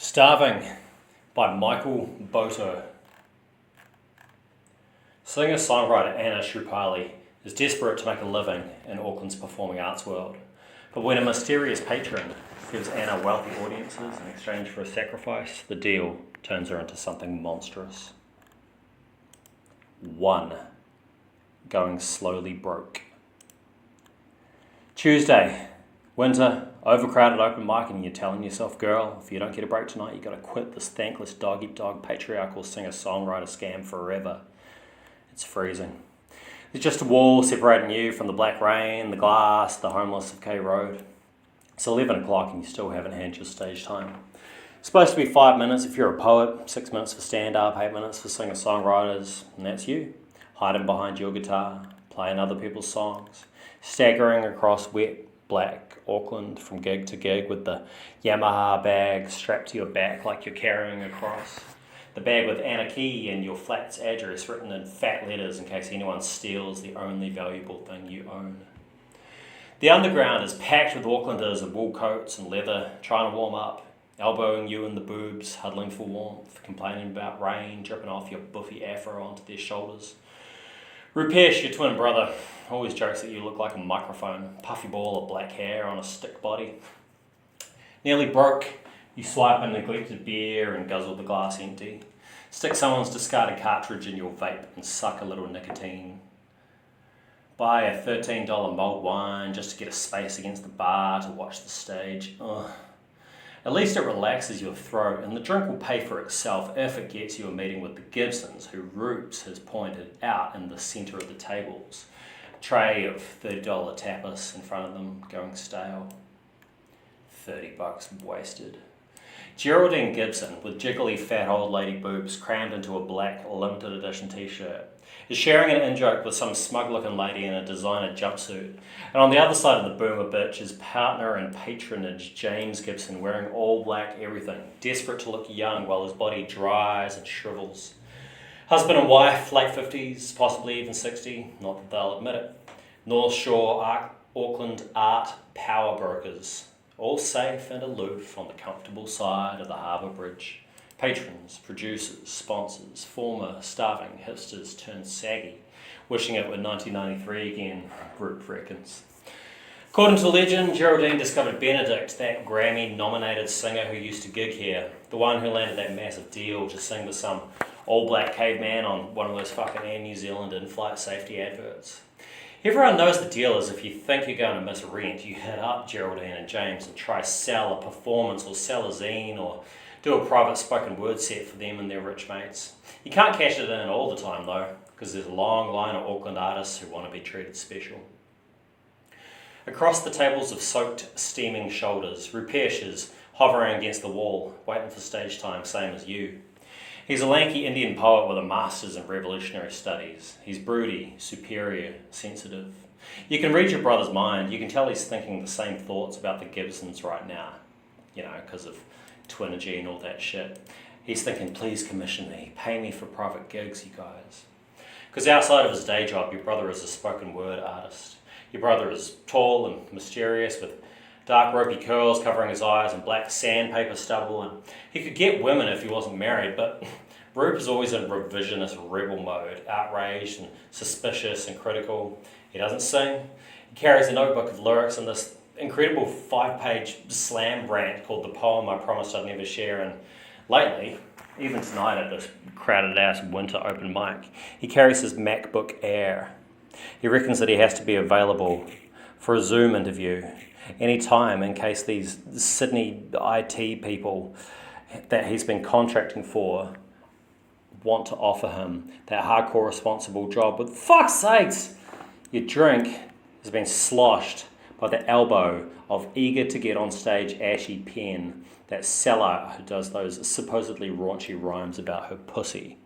Starving by Michael Botur. Singer-songwriter Anna Shrupali is desperate to make a living in Auckland's performing arts world. But when a mysterious patron gives Anna wealthy audiences in exchange for a sacrifice, the deal turns her into something monstrous. 1. Going slowly broke. Tuesday. Winter, overcrowded open mic, and you're telling yourself, girl, if you don't get a break tonight, you got to quit this thankless dog-eat-dog patriarchal singer-songwriter scam forever. It's freezing. There's just a wall separating you from the black rain, the glass, the homeless of K Road. It's 11 o'clock and you still haven't had your stage time. It's supposed to be 5 minutes if you're a poet, 6 minutes for stand-up, 8 minutes for singer-songwriters, and that's you, hiding behind your guitar, playing other people's songs, staggering across wet, black Auckland from gig to gig with the Yamaha bag strapped to your back like you're carrying across. The bag with Anarchy and your flat's address written in fat letters in case anyone steals the only valuable thing you own. The underground is packed with Aucklanders in wool coats and leather, trying to warm up, elbowing you in the boobs, huddling for warmth, complaining about rain dripping off your buffy afro onto their shoulders. Rupesh, your twin brother, always jokes that you look like a microphone, puffy ball of black hair on a stick body. Nearly broke, you swipe a neglected beer and guzzle the glass empty. Stick someone's discarded cartridge in your vape and suck a little nicotine. Buy a $13 mulled wine just to get a space against the bar to watch the stage. Ugh. At least it relaxes your throat, and the drink will pay for itself if it gets you a meeting with the Gibsons, who Roops has pointed out in the centre of the tables. A tray of $30 tapas in front of them, going stale. $30 wasted. Geraldine Gibson, with jiggly fat old lady boobs crammed into a black limited edition t-shirt, is sharing an in-joke with some smug-looking lady in a designer jumpsuit. And on the other side of the boomer bitch is partner and patronage James Gibson, wearing all black everything, desperate to look young while his body dries and shrivels. Husband and wife, late 50s, possibly even 60, not that they'll admit it. North Shore, Auckland art power brokers, all safe and aloof on the comfortable side of the harbour bridge. Patrons, producers, sponsors, former starving hipsters turned saggy, wishing it were 1993 again, Roop reckons. According to legend, Geraldine discovered Benedict, that Grammy-nominated singer who used to gig here, the one who landed that massive deal to sing with some all-black caveman on one of those fucking Air New Zealand in-flight safety adverts. Everyone knows the deal is if you think you're going to miss rent, you hit up Geraldine and James and try sell a performance or sell a zine or do a private spoken word set for them and their rich mates. You can't cash it in all the time though, because there's a long line of Auckland artists who want to be treated special. Across the tables of soaked, steaming shoulders, Rupesh is hovering against the wall, waiting for stage time, same as you. He's a lanky Indian poet with a master's in revolutionary studies. He's broody, superior, sensitive. You can read your brother's mind. You can tell he's thinking the same thoughts about the Gibsons right now, because of Twinergy and all that shit. He's thinking, please commission me, pay me for private gigs, you guys. Because outside of his day job, your brother is a spoken word artist. Your brother is tall and mysterious with dark ropey curls covering his eyes and black sandpaper stubble, and he could get women if he wasn't married, but Roop is always in revisionist rebel mode, outraged and suspicious and critical. He doesn't sing. He carries a notebook of lyrics in this incredible 5-page slam rant called The Poem I Promised I'd Never Share, and lately, even tonight at this crowded-ass winter open mic, he carries his MacBook Air. He reckons that he has to be available for a Zoom interview any time in case these Sydney IT people that he's been contracting for want to offer him that hardcore responsible job. But fuck's sakes, your drink has been sloshed by the elbow of eager to get on stage Ashy Pen, that sellout who does those supposedly raunchy rhymes about her pussy.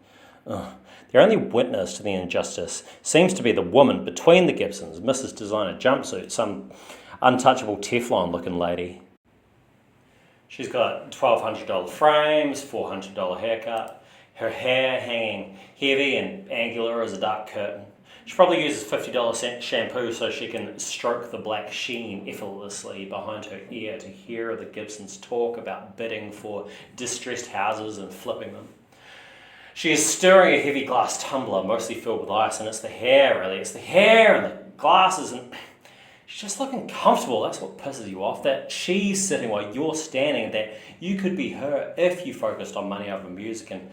Ugh. The only witness to the injustice seems to be the woman between the Gibsons, Mrs. Designer Jumpsuit, some untouchable Teflon-looking lady. She's got $1,200 frames, $400 haircut, her hair hanging heavy and angular as a dark curtain. She probably uses $50 shampoo so she can stroke the black sheen effortlessly behind her ear to hear the Gibsons talk about bidding for distressed houses and flipping them. She is stirring a heavy glass tumbler, mostly filled with ice, and it's the hair, really. It's the hair and the glasses, and she's just looking comfortable. That's what pisses you off, that she's sitting while you're standing, that you could be her if you focused on money over music. And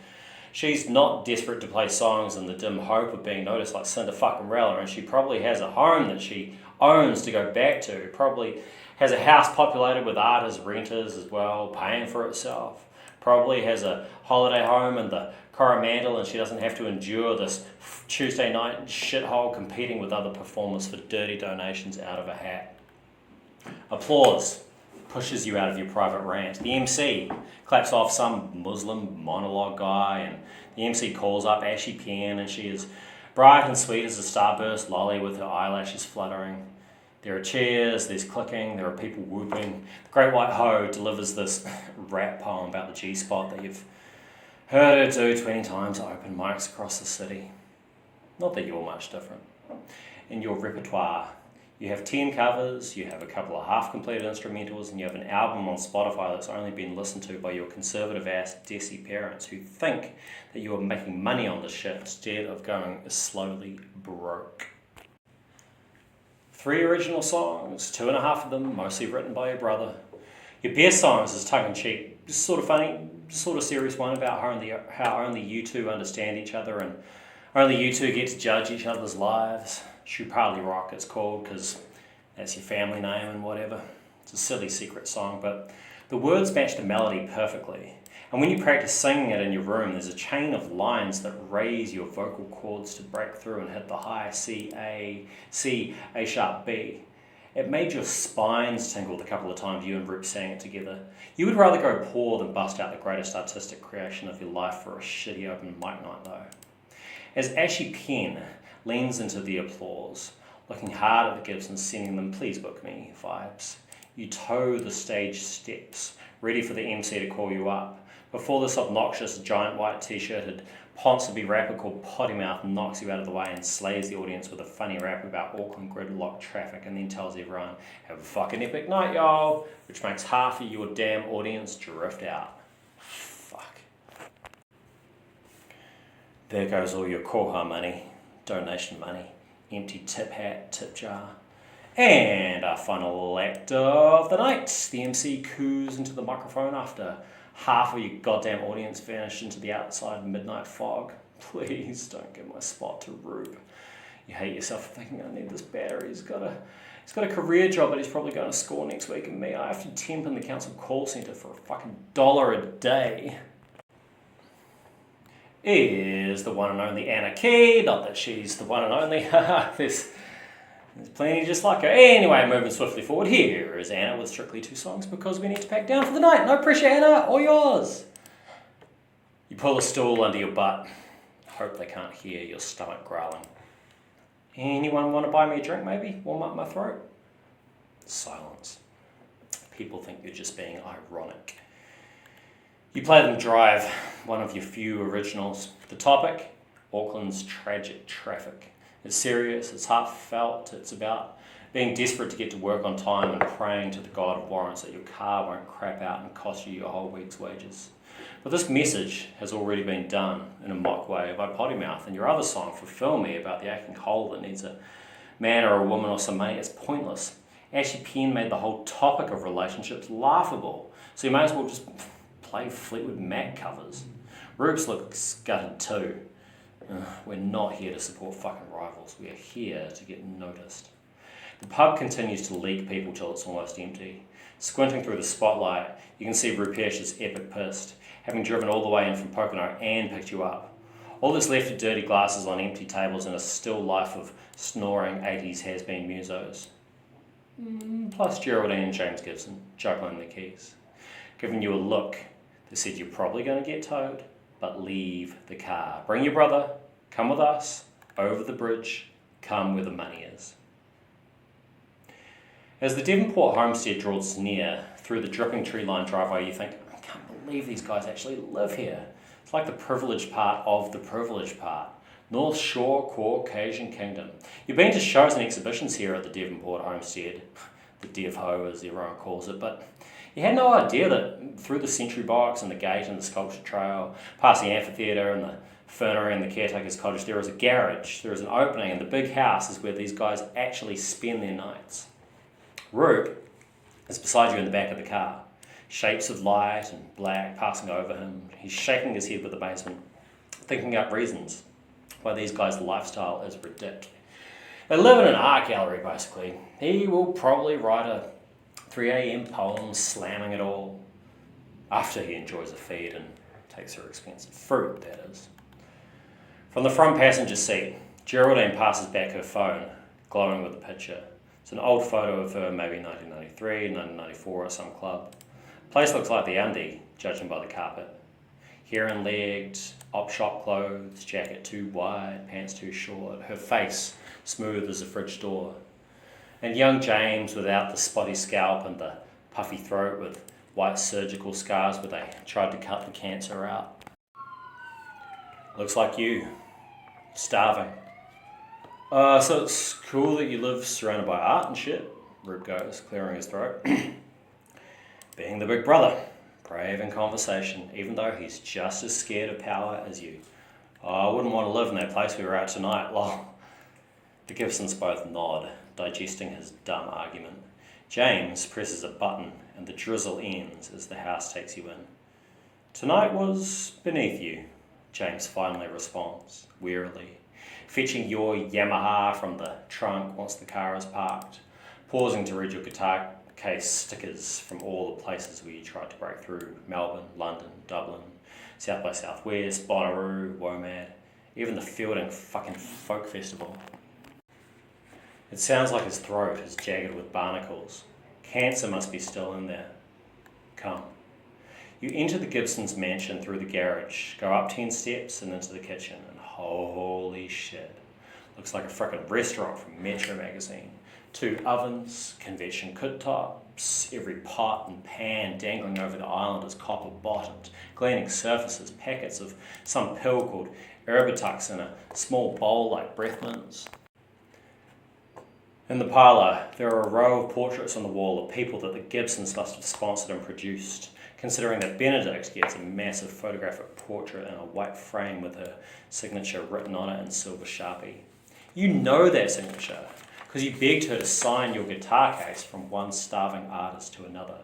she's not desperate to play songs in the dim hope of being noticed like Cinderella, and she probably has a home that she owns to go back to, probably has a house populated with artists, renters as well, paying for itself, probably has a holiday home in the Coromandel, and she doesn't have to endure this Tuesday night shithole competing with other performers for dirty donations out of a hat. Applause pushes you out of your private rant. The MC claps off some Muslim monologue guy, and the MC calls up Ashy Pen, and she is bright and sweet as a starburst lolly with her eyelashes fluttering. There are cheers, there's clicking, there are people whooping. The Great White Ho delivers this rap poem about the G-spot that you've heard her do 20 times at open mics across the city. Not that you're much different. In your repertoire, you have 10 covers, you have a couple of half-completed instrumentals, and you have an album on Spotify that's only been listened to by your conservative-ass Desi parents who think that you are making money on the shit instead of going slowly broke. 3 original songs, 2.5 of them mostly written by your brother. Your best songs is tongue-in-cheek, just sort of funny, sort of serious one about how only you two understand each other and only you two get to judge each other's lives. Shrupali Rock it's called because that's your family name and whatever. It's a silly secret song, but the words match the melody perfectly. And when you practice singing it in your room, there's a chain of lines that raise your vocal cords to break through and hit the high C, A sharp, B. It made your spines tingle the couple of times you and Rip sang it together. You would rather go poor than bust out the greatest artistic creation of your life for a shitty open mic night though. As Ashy Pen leans into the applause, looking hard at the Gibsons, sending them "please book me" vibes, you toe the stage steps, ready for the MC to call you up, before this obnoxious giant white t-shirted Ponsonby rapper called Potty Mouth knocks you out of the way and slays the audience with a funny rap about Auckland gridlock traffic, and then tells everyone, "Have a fucking epic night, y'all," which makes half of your damn audience drift out. Fuck. There goes all your koha money, donation money, empty tip hat, tip jar. And our final act of the night. The MC coos into the microphone after half of your goddamn audience vanished into the outside midnight fog. Please don't give my spot to Rube. You hate yourself for thinking, I need this battery. He's got a career job, but he's probably going to score next week, and me, I have to temp in the council call centre for a fucking $1 a day. Is the one and only Anna Key. Not that she's the one and only. There's plenty just like her. Anyway, moving swiftly forward, here is Anna with strictly 2 songs because we need to pack down for the night. No pressure, Anna, all yours. You pull a stool under your butt. Hope they can't hear your stomach growling. Anyone want to buy me a drink, maybe? Warm up my throat? Silence. People think you're just being ironic. You play them Drive, one of your few originals. The topic? Auckland's tragic traffic. It's serious, it's heartfelt, it's about being desperate to get to work on time and praying to the God of warrants that your car won't crap out and cost you your whole week's wages. But this message has already been done in a mock way by Potty Mouth, and your other song, Fulfill Me, about the aching hole that needs a man or a woman or some money, it's pointless. Ashy Pen made the whole topic of relationships laughable, so you may as well just play Fleetwood Mac covers. Rubes looks gutted too. We're not here to support fucking rivals. We are here to get noticed. The pub continues to leak people till it's almost empty. Squinting through the spotlight, you can see Rupesh is epic pissed, having driven all the way in from Pocono and picked you up. All that's left are dirty glasses on empty tables and a still life of snoring 80s has-been musos. Plus Geraldine and James Gibson, juggling the keys. Giving you a look that said you're probably going to get towed, but leave the car. Bring your brother, come with us, over the bridge, come where the money is. As the Devonport homestead draws near, through the dripping tree-lined driveway, you think, I can't believe these guys actually live here. It's like the privileged part of the privileged part. North Shore Caucasian Kingdom. You've been to shows and exhibitions here at the Devonport Homestead, the Dev-Ho as everyone calls it, but you had no idea that through the Sentry Box and the gate and the sculpture trail, past the amphitheatre and the fernery and the caretaker's cottage, there is a garage, there is an opening, and the big house is where these guys actually spend their nights. Roop is beside you in the back of the car. Shapes of light and black passing over him. He's shaking his head with amazement, thinking up reasons why these guys' lifestyle is ridiculous. They live in an art gallery, basically. He will probably write a 3 a.m. poem slamming it all after he enjoys a feed and takes her expensive fruit, that is. From the front passenger seat, Geraldine passes back her phone, glowing with a picture. It's an old photo of her, maybe 1993, 1994 at some club. The place looks like the undie, judging by the carpet. Hair and legged, op-shop clothes, jacket too wide, pants too short, her face smooth as a fridge door. And young James without the spotty scalp and the puffy throat with white surgical scars where they tried to cut the cancer out. Looks like you, starving. So it's cool that you live surrounded by art and shit, Roop goes, clearing his throat. Being the big brother, brave in conversation, even though he's just as scared of power as you. Oh, I wouldn't want to live in that place we were at tonight, lol. The Gibsons both nod, digesting his dumb argument. James presses a button and the drizzle ends as the house takes you in. Tonight was beneath you, James finally responds, wearily, fetching your Yamaha from the trunk once the car is parked, pausing to read your guitar case stickers from all the places where you tried to break through: Melbourne, London, Dublin, South by Southwest, Bonnaroo, WOMAD, even the Fielding fucking folk festival. It sounds like his throat is jagged with barnacles. Cancer must be still in there. Come. You enter the Gibsons' mansion through the garage, go up 10 steps and into the kitchen, and holy shit, looks like a frickin' restaurant from Metro magazine. 2 ovens, convection cooktops, every pot and pan dangling over the island is copper bottomed, gleaming surfaces, packets of some pill called Erbitux in a small bowl like breath mints. In the parlour, there are a row of portraits on the wall of people that the Gibsons must have sponsored and produced, considering that Benedict gets a massive photographic portrait in a white frame with her signature written on it in silver Sharpie. You know that signature, because you begged her to sign your guitar case from one starving artist to another,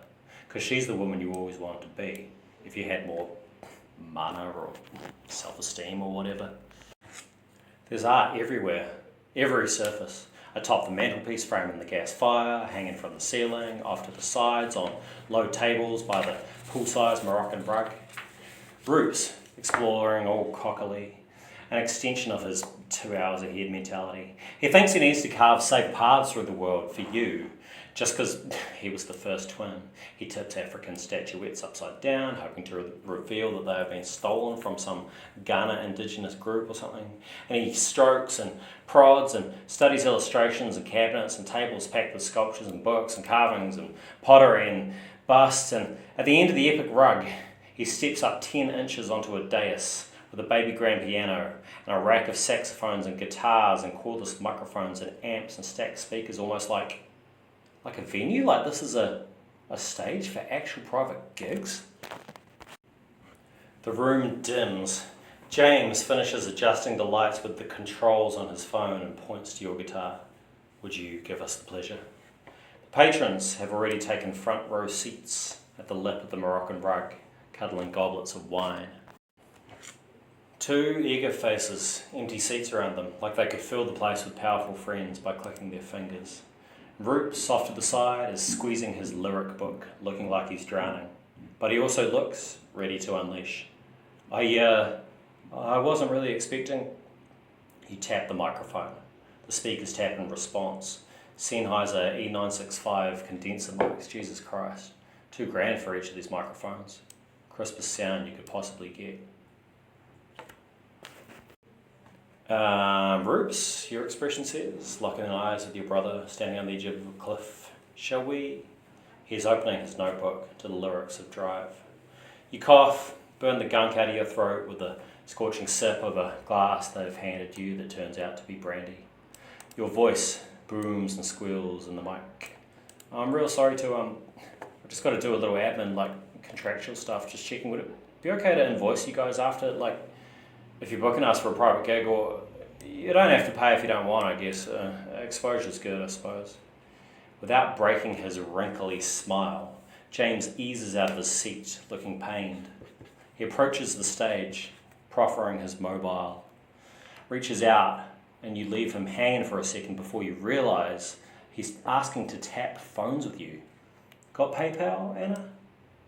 because she's the woman you always wanted to be, if you had more mana or self-esteem or whatever. There's art everywhere, every surface. Atop the mantelpiece framing the gas fire, hanging from the ceiling, off to the sides, on low tables by the pool-sized Moroccan rug. Roop's exploring all cockily, an extension of his 2 hours ahead mentality. He thinks he needs to carve safe paths through the world for you, just because he was the first twin. He tips African statuettes upside down, hoping to reveal that they have been stolen from some Ghana indigenous group or something. And he strokes and prods and studies illustrations and cabinets and tables packed with sculptures and books and carvings and pottery and busts. And at the end of the epic rug, he steps up 10 inches onto a dais with a baby grand piano and a rack of saxophones and guitars and cordless microphones and amps and stacked speakers, almost like a venue. Like this is a stage for actual private gigs. The room dims. James finishes adjusting the lights with the controls on his phone and points to your guitar. Would you give us the pleasure? The patrons have already taken front row seats at the lip of the Moroccan rug, cuddling goblets of wine. 2 eager faces, empty seats around them, like they could fill the place with powerful friends by clicking their fingers. Roop, soft to the side, is squeezing his lyric book, looking like he's drowning. But he also looks ready to unleash. I wasn't really expecting. You tap the microphone. The speakers tap in response. Sennheiser E965 condenser mics, Jesus Christ. $2,000 for each of these microphones. Crispest sound you could possibly get. Roops, your expression says, locking eyes with your brother standing on the edge of a cliff. Shall we? He's opening his notebook to the lyrics of Drive. You cough, burn the gunk out of your throat with the scorching sip of a glass they've handed you that turns out to be brandy. Your voice booms and squeals in the mic. I'm real sorry to, I've just got to do a little admin, like contractual stuff, just checking, would it be okay to invoice you guys after, like, if you're booking us for a private gig, or you don't have to pay if you don't want, I guess. Exposure's good, I suppose. Without breaking his wrinkly smile, James eases out of his seat, looking pained. He approaches the stage, proffering his mobile, reaches out, and you leave him hanging for a second before you realise he's asking to tap phones with you. Got PayPal, Anna?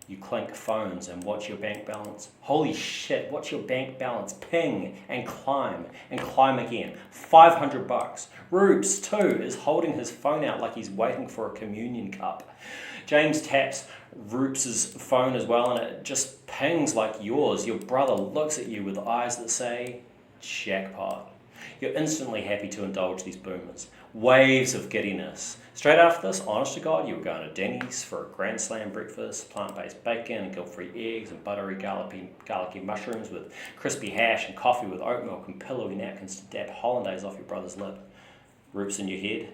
You clink phones and watch your bank balance. Holy shit, watch your bank balance ping and climb again. $500. Rubes, too, is holding his phone out like he's waiting for a communion cup. James taps Rubes' phone as well, and it just pings like yours. Your brother looks at you with eyes that say, jackpot. You're instantly happy to indulge these boomers. Waves of giddiness. Straight after this, honest to God, you were going to Denny's for a Grand Slam breakfast, plant-based bacon, guilt-free eggs, and buttery garlicky mushrooms with crispy hash, and coffee with oat milk and pillowy napkins to dab hollandaise off your brother's lip. Roops in your head,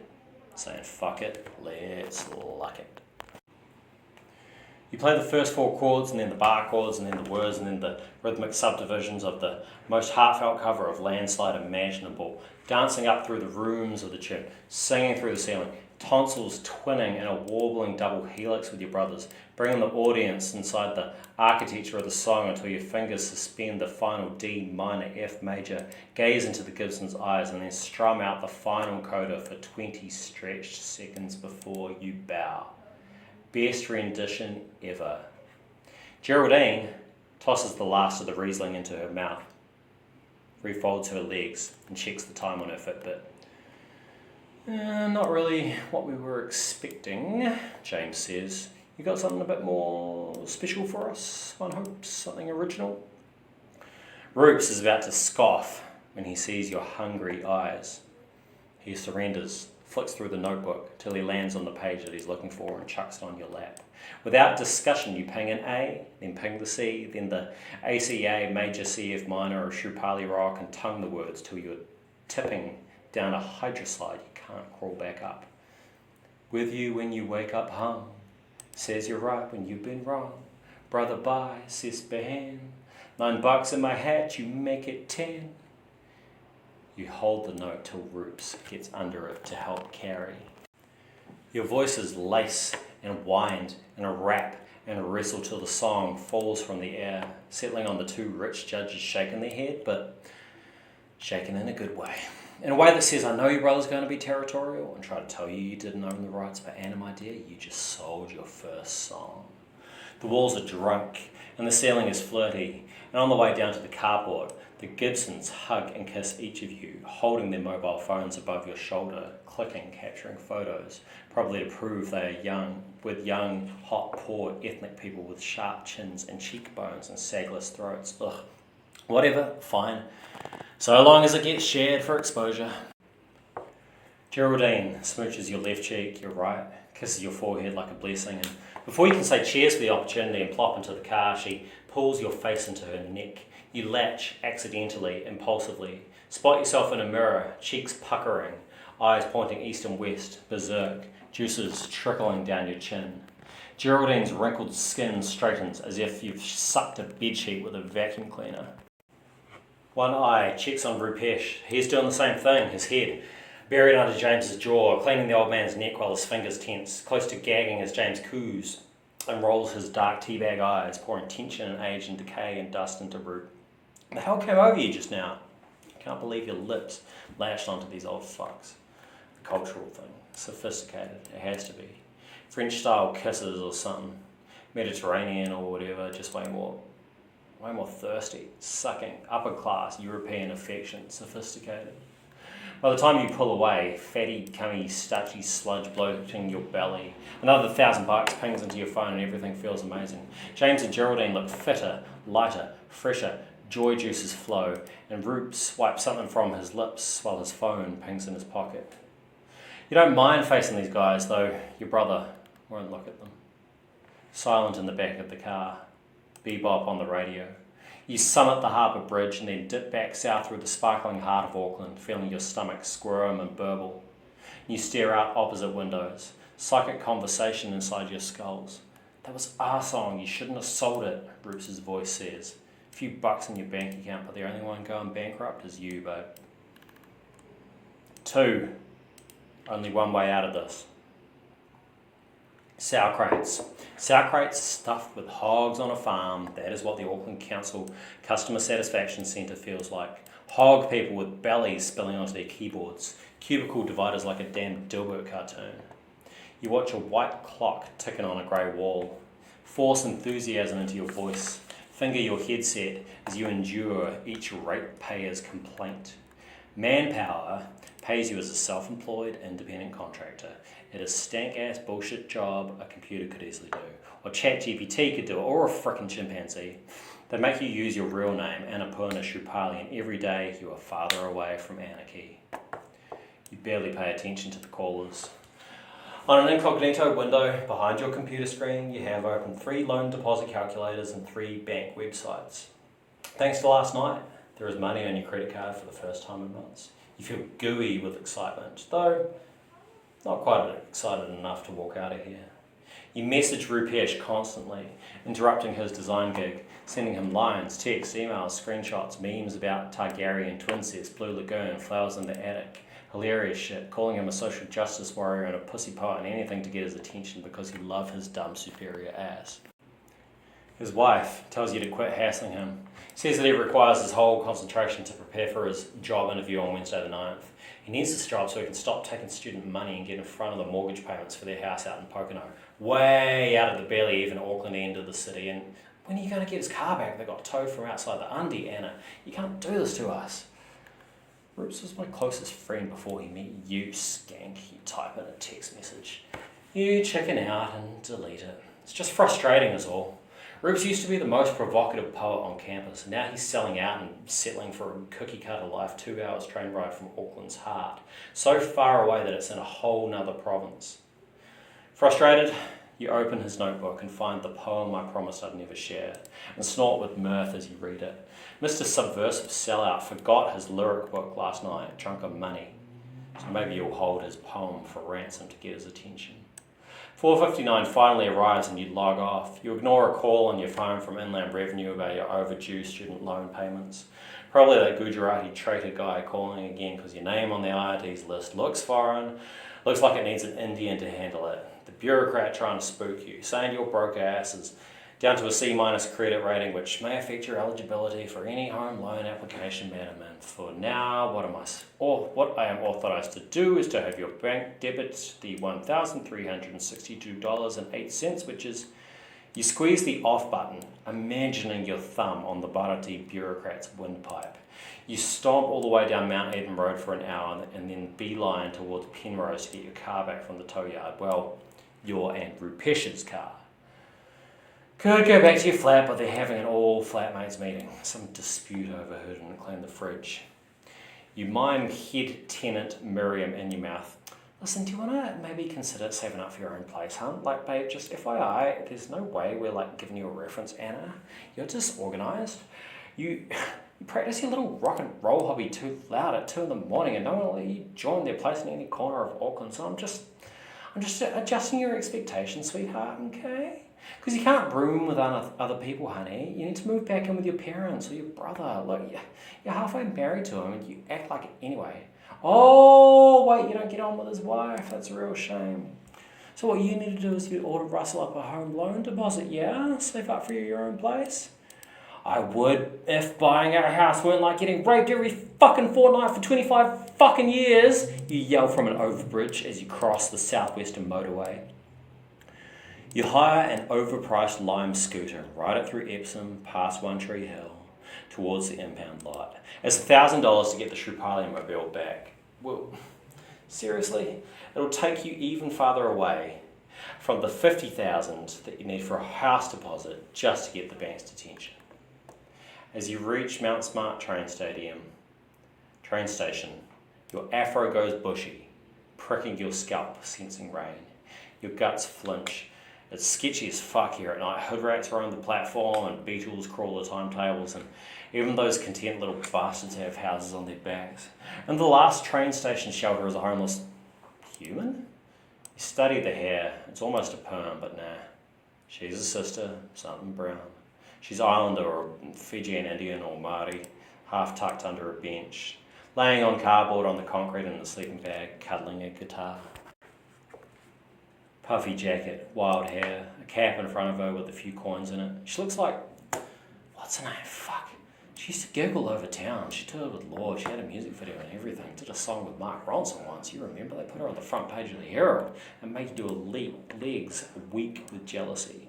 saying, fuck it, let's luck it. You play the first 4 chords, and then the bar chords, and then the words, and then the rhythmic subdivisions of the most heartfelt cover of Landslide imaginable, dancing up through the rooms of the tune, singing through the ceiling, tonsils twinning in a warbling double helix with your brothers, bringing the audience inside the architecture of the song until your fingers suspend the final D minor F major, gaze into the Gibson's eyes, and then strum out the final coda for 20 stretched seconds before you bow. Best rendition ever. Geraldine tosses the last of the Riesling into her mouth, refolds her legs, and checks the time on her Fitbit. Not really what we were expecting, James says. You got something a bit more special for us, one hopes, something original? Roops is about to scoff when he sees your hungry eyes. He surrenders, flicks through the notebook till he lands on the page that he's looking for and chucks it on your lap. Without discussion, you ping an A, then ping the C, then the ACA, major CF minor or Shrupali rock, and tongue the words till you're tipping down a hydroslide you can't crawl back up. With you when you wake up home, says you're right when you've been wrong. Brother bye, sis behan. $9 in my hat, you make it 10. You hold the note till Roops gets under it to help carry. Your voices lace and wind in a rap and wrestle till the song falls from the air, settling on the 2 rich judges shaking their head, but shaking in a good way. In a way that says, I know your brother's going to be territorial and try to tell you didn't own the rights, but Anna, my dear, you just sold your first song. The walls are drunk and the ceiling is flirty, and on the way down to the carport, the Gibsons hug and kiss each of you, holding their mobile phones above your shoulder, clicking, capturing photos, probably to prove they are young, hot, poor, ethnic people with sharp chins and cheekbones and sagless throats. Ugh. Whatever, fine. So long as it gets shared for exposure. Geraldine smooches your left cheek, your right, kisses your forehead like a blessing, and before you can say cheers for the opportunity and plop into the car, she pulls your face into her neck. You latch accidentally, impulsively, spot yourself in a mirror, cheeks puckering, eyes pointing east and west, berserk, juices trickling down your chin. Geraldine's wrinkled skin straightens as if you've sucked a bedsheet with a vacuum cleaner. One eye checks on Rupesh. He's doing the same thing, his head buried under James's jaw, cleaning the old man's neck while his fingers tense, close to gagging as James coos and rolls his dark teabag eyes, pouring tension and age and decay and dust into Root. The hell came over you just now? I can't believe your lips lashed onto these old fucks. A cultural thing. Sophisticated. It has to be. French-style kisses or something. Mediterranean or whatever, just way more thirsty. Sucking. Upper-class European affection. Sophisticated. By the time you pull away, fatty, cummy, starchy sludge bloating your belly. Another $1,000 pings into your phone and everything feels amazing. James and Geraldine look fitter, lighter, fresher. Joy juices flow, and Root swipes something from his lips while his phone pings in his pocket. You don't mind facing these guys, though your brother won't look at them. Silent in the back of the car. Bebop on the radio. You summit the harbour bridge and then dip back south through the sparkling heart of Auckland, feeling your stomach squirm and burble. You stare out opposite windows, psychic conversation inside your skulls. That was our song, you shouldn't have sold it, Roops' voice says. A few bucks in your bank account, but the only one going bankrupt is you, babe. 2. Only one way out of this. Sow crates. Sow crates stuffed with hogs on a farm. That is what the Auckland Council Customer Satisfaction Centre feels like. Hog people with bellies spilling onto their keyboards. Cubicle dividers like a damn Dilbert cartoon. You watch a white clock ticking on a grey wall. Force enthusiasm into your voice. Finger your headset as you endure each ratepayer's complaint. Manpower pays you as a self-employed independent contractor. It is stank-ass bullshit job a computer could easily do, or ChatGPT could do it, or a frickin' chimpanzee. They make you use your real name, Anna Shrupali, and every day you are farther away from anarchy. You barely pay attention to the callers. On an incognito window behind your computer screen, you have open 3 loan deposit calculators and 3 bank websites. Thanks to last night, there is money on your credit card for the first time in months. You feel gooey with excitement, though not quite excited enough to walk out of here. You message Rupesh constantly, interrupting his design gig, sending him lines, texts, emails, screenshots, memes about Targaryen twin sets, Blue Lagoon, flowers in the attic, hilarious shit, calling him a social justice warrior and a pussy poet and anything to get his attention because you love his dumb superior ass. His wife tells you to quit hassling him, says that he requires his whole concentration to prepare for his job interview on Wednesday the 9th. He needs this job so he can stop taking student money and get in front of the mortgage payments for their house out in Pocono, way out of the barely even Auckland end of the city. And when are you going to get his car back that got towed from outside the Undie, Anna? You can't do this to us. Roops was my closest friend before he met you, skank, you type in a text message. You chicken out and delete it. It's just frustrating is all. Roops used to be the most provocative poet on campus, and now he's selling out and settling for a cookie-cutter life 2 hours train ride from Auckland's heart, so far away that it's in a whole nother province. Frustrated, you open his notebook and find the poem I promised I'd never share, and snort with mirth as you read it. Mr. Subversive Sellout forgot his lyric book last night, chunk of money, so maybe you'll hold his poem for ransom to get his attention. 4:59 finally arrives and you log off. You ignore a call on your phone from Inland Revenue about your overdue student loan payments. Probably that Gujarati traitor guy calling again because your name on the IRD's list looks foreign, looks like it needs an Indian to handle it. The bureaucrat trying to spook you, saying your broke ass is down to a C- credit rating, which may affect your eligibility for any home loan application, madam. And for now, what I am authorized to do is to have your bank debit the $1,362.08, which is, you squeeze the off button, imagining your thumb on the Bharati bureaucrat's windpipe. You stomp all the way down Mount Eden Road for an hour and then beeline towards Penrose to get your car back from the tow yard. Well, your and Rupesh's car. Could go back to your flat, but they're having an all flatmates meeting. Some dispute overheard and clean the fridge. You mime head tenant Miriam in your mouth. Listen, do you want to maybe consider saving up for your own place, huh? Like, babe, just FYI, there's no way we're like giving you a reference, Anna. You're disorganized. You practice your little rock and roll hobby too loud at 2 a.m, and no one will let you join their place in any corner of Auckland. So I'm just adjusting your expectations, sweetheart, okay? Because you can't room with other people, honey. You need to move back in with your parents or your brother. Look, you're halfway married to him and you act like it anyway. Oh, wait, you don't get on with his wife. That's a real shame. So what you need to do is you ought to rustle up a home loan deposit, yeah? Save up for your own place. I would if buying our house weren't like getting raped every fucking fortnight for 25 fucking years. You yell from an overbridge as you cross the southwestern motorway. You hire an overpriced lime scooter and ride it through Epsom, past One Tree Hill, towards the impound lot. It's $1,000 to get the Shrupali mobile back. Well, seriously, it'll take you even farther away from the $50,000 that you need for a house deposit just to get the bank's attention. As you reach Mount Smart train station, your afro goes bushy, pricking your scalp, sensing rain. Your guts flinch It's sketchy as fuck here at night. Hood rats roam the platform and beetles crawl the timetables, and even those content little bastards have houses on their backs. And the last train station shelter is a homeless human? You study the hair, it's almost a perm, but nah. She's a sister, something brown. She's Islander or Fijian Indian or Māori, half tucked under a bench, laying on cardboard on the concrete in a sleeping bag, cuddling a guitar. Puffy jacket, wild hair, a cap in front of her with a few coins in it. She looks like, what's her name? Fuck. She used to giggle over town. She toured with Lord. She had a music video and everything. Did a song with Mark Ronson once. You remember? They put her on the front page of the Herald and made you do a legs weak with jealousy.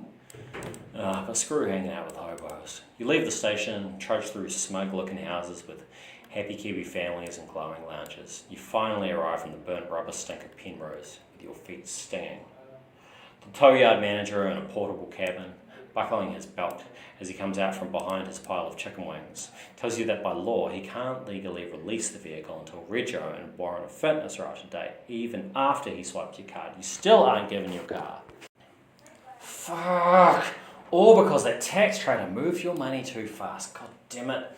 But screw hanging out with hobos. You leave the station, trudge through smug-looking houses with happy Kiwi families and glowing lounges. You finally arrive in the burnt rubber stink of Penrose with your feet stinging. The tow yard manager in a portable cabin, buckling his belt as he comes out from behind his pile of chicken wings, tells you that by law he can't legally release the vehicle until Rego and warrant of fitness are up to date. Even after he swiped your card, you still aren't given your car. Fuck! All because that tax trader moved your money too fast. God damn it.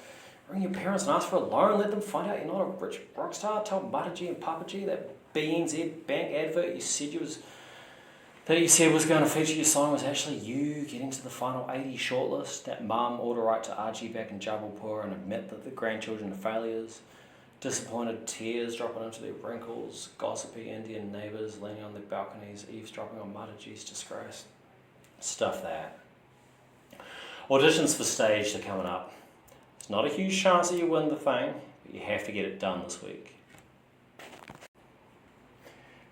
Ring your parents and ask for a loan. Let them find out you're not a rich rock star. Tell Mataji and Papaji that BNZ bank advert you said was going to feature your song was actually you getting to the final 80 shortlist. That mum ought to write to RG back in Jabalpur and admit that the grandchildren are failures. Disappointed tears dropping into their wrinkles. Gossipy Indian neighbours leaning on their balconies, eavesdropping on Mataji's disgrace. Stuff that. Auditions for stage are coming up. It's not a huge chance that you win the thing, but you have to get it done this week.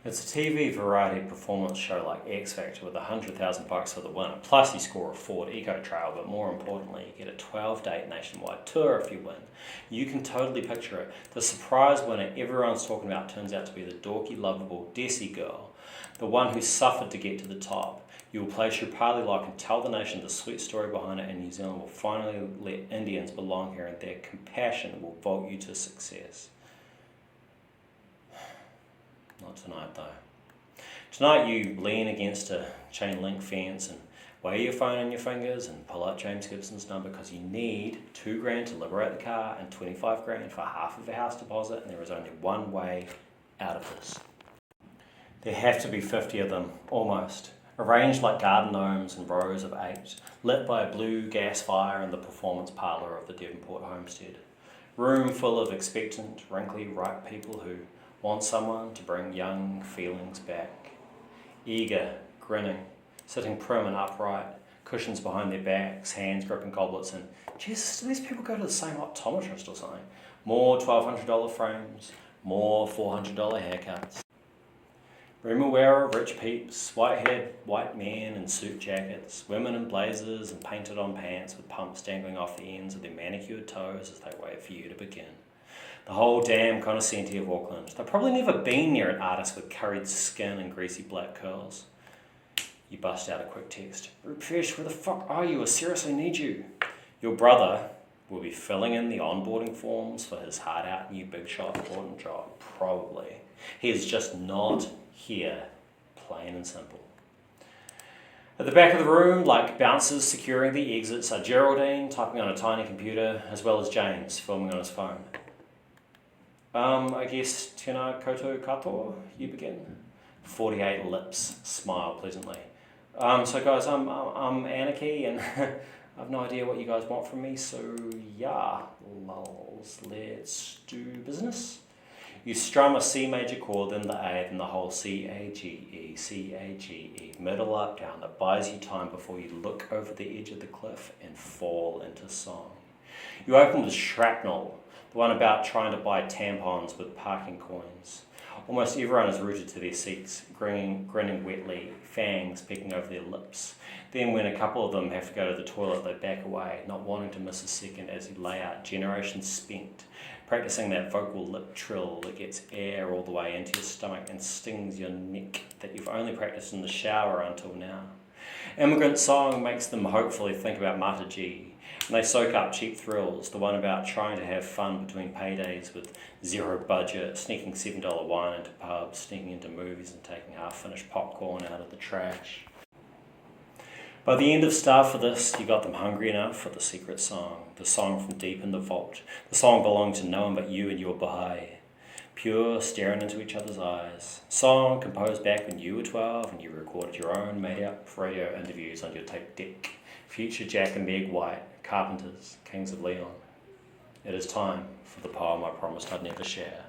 It's a TV variety performance show like X Factor with $100,000 for the winner, plus you score a Ford Eco Trail, but more importantly, you get a 12-date nationwide tour if you win. You can totally picture it. The surprise winner everyone's talking about turns out to be the dorky, lovable Desi girl, the one who suffered to get to the top. You will play Shrupali like and tell the nation the sweet story behind it, and New Zealand will finally let Indians belong here and their compassion will vault you to success. Not tonight though. Tonight you lean against a chain link fence and weigh your phone in your fingers and pull out James Gibson's number because you need $2,000 to liberate the car and $25,000 for half of the house deposit, and there is only one way out of this. There have to be 50 of them, almost, arranged like garden gnomes in rows of 8, lit by a blue gas fire in the performance parlour of the Devonport homestead. Room full of expectant, wrinkly, ripe people who want someone to bring young feelings back. Eager, grinning, sitting prim and upright, cushions behind their backs, hands gripping goblets, and Jesus, do these people go to the same optometrist or something? More $1,200 frames, more $400 haircuts. Room aware of rich peeps, white-haired white men in suit jackets, women in blazers and painted-on pants with pumps dangling off the ends of their manicured toes as they wait for you to begin. The whole damn cognoscenti of Auckland. They've probably never been near an artist with curried skin and greasy black curls. You bust out a quick text. Rupesh, where the fuck are you? I seriously need you. Your brother will be filling in the onboarding forms for his hard-out new big shot important job. Probably. He is just not here. Plain and simple. At the back of the room, like bouncers securing the exits, are Geraldine typing on a tiny computer, as well as James filming on his phone. I guess tēnā koutou katoa, you begin. 48 lips smile pleasantly. So guys, I'm Anarchy, and I've no idea what you guys want from me, so yeah, lulz, let's do business. You strum a C major chord, then the A, then the whole C-A-G-E, C-A-G-E, middle up, down, that buys you time before you look over the edge of the cliff and fall into song. You open with Shrapnel, the one about trying to buy tampons with parking coins. Almost everyone is rooted to their seats, grinning wetly, fangs pecking over their lips. Then when a couple of them have to go to the toilet, they back away, not wanting to miss a second as you lay out Generations Spent, practicing that vocal lip trill that gets air all the way into your stomach and stings your neck that you've only practiced in the shower until now. Immigrant Song makes them hopefully think about Mataji, and they soak up cheap thrills, the one about trying to have fun between paydays with zero budget, sneaking $7 wine into pubs, sneaking into movies and taking half-finished popcorn out of the trash. By the end of Starve for This, you got them hungry enough for the secret song, the song from deep in the vault, the song belonging to no one but you and your Baha'i. Pure, staring into each other's eyes. Song composed back when you were 12 and you recorded your own made-up radio interviews on your tape deck. Future Jack and Meg White, Carpenters, Kings of Leon. It is time for the poem I promised I'd never share.